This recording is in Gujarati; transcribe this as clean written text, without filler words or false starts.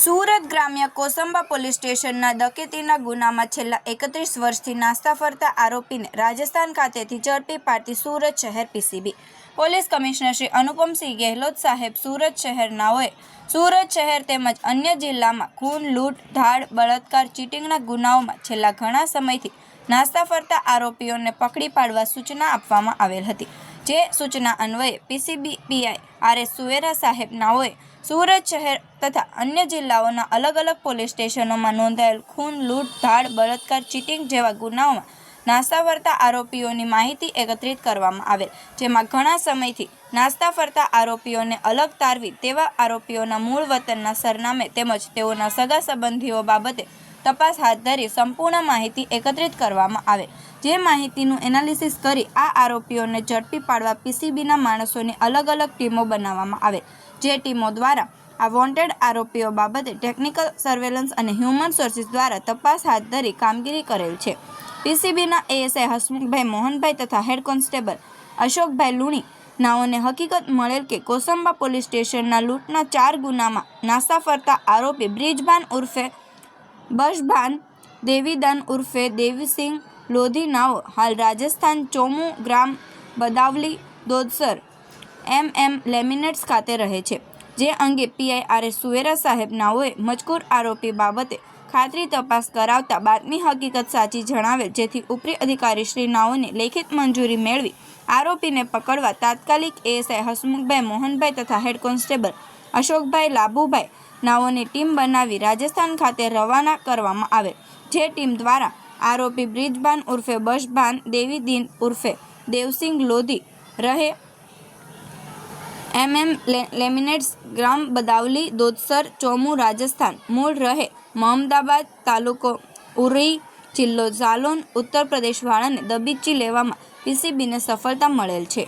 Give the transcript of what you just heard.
સુરત ગ્રામ્ય કોસંબા પોલીસ સ્ટેશનના ડકેતીના ગુનામાં છેલ્લા 31 વર્ષથી નાસ્તા ફરતા આરોપીને રાજસ્થાન ખાતેથી ઝડપી પાડતી સુરત શહેર PCB police commissioner Shri Anupamsinh Gehlot સાહેબ સુરત શહેરનાઓએ સુરત શહેર તેમજ અન્ય જિલ્લામાં ખૂન, લૂંટ, ધાડ, બળાત્કાર, ચીટિંગના ગુનાઓમાં છેલ્લા ઘણા સમયથી નાસ્તા ફરતા આરોપીઓને પકડી પાડવા સૂચના આપવામાં આવેલ હતી। જે સૂચના અન્વયે પીસીબી પીઆઈ આર.એસ. સુવેરા સાહેબ નાઓએ સુરત શહેર તથા અન્ય જિલ્લાઓના અલગ અલગ પોલીસ સ્ટેશનોમાં નોંધાયેલ ખૂન, લૂંટ, ધાડ, બળાત્કાર, ચીટિંગ જેવા ગુનાઓમાં નાસ્તા ફરતા આરોપીઓની માહિતી એકત્રિત કરવામાં આવેલ, જેમાં ઘણા સમયથી નાસ્તા ફરતા આરોપીઓને અલગ તારવી તેવા આરોપીઓના મૂળ વતનના સરનામે તેમજ તેઓના સગા સંબંધીઓ બાબતે તપાસ હાથ ધરી સંપૂર્ણ માહિતી એકત્રિત કરવામાં આવે। જે માહિતીનું એનાલિસિસ કરી આ આરોપીઓને ઝડપી પાડવા પીસીબીના માણસોની અલગ અલગ ટીમો બનાવવામાં આવે, જે ટીમો દ્વારા આ વોન્ટેડ આરોપીઓ બાબતે ટેકનિકલ સર્વેલન્સ અને હ્યુમન સોર્સિસ દ્વારા તપાસ હાથ ધરી કામગીરી કરેલ છે। પીસીબીના એએસઆઈ હસમુખભાઈ મોહનભાઈ તથા હેડ કોન્સ્ટેબલ અશોકભાઈ લુણી નાઓને હકીકત મળેલ કે કોસંબા પોલીસ સ્ટેશનના લૂંટના 4 ગુનામાં નાસ્તા ફરતા આરોપી બ્રિજભાન ઉર્ફે બશભાન, દેવીદાન ઉર્ફે દેવીસિંહ લોધી નાઓ હાલ રાજસ્થાન ચોમુ ગ્રામ બદાવલી દોદસર લેમિનેટ્સ ખાતે રહે છે। જે અંગે પીઆઈ આર.એસ. સુવેરા સાહેબ નાઓએ મજકૂર આરોપી બાબતે ખાતરી તપાસ કરાવતા બાતમી હકીકત સાચી જણાવેલ, જેથી ઉપરી અધિકારી શ્રી નાઓની લેખિત મંજૂરી મેળવી આરોપીને પકડવા તાત્કાલિક એએસઆઈ હસમુખભાઈ મોહનભાઈ તથા હેડ કોન્સ્ટેબલ અશોકભાઈ લાભુભાઈ નાઓની ટીમ બનાવી રાજસ્થાન ખાતે રવાના કરવામાં આવે। જે ટીમ દ્વારા આરોપી બ્રિજભાન ઉર્ફે બશભાન, દેવીદીન ઉર્ફે દેવસિંહ લોધી રહે લેમિનેટ્સ ગ્રામ બદાવલી દોદસર ચોમુ રાજસ્થાન, મૂળ રહે મહમદાબાદ, તાલુકો ઉરી, જિલ્લો જાલૌન, ઉત્તર પ્રદેશ વાળાને દબીચી લેવામાં પીસીબીને સફળતા મળેલ છે।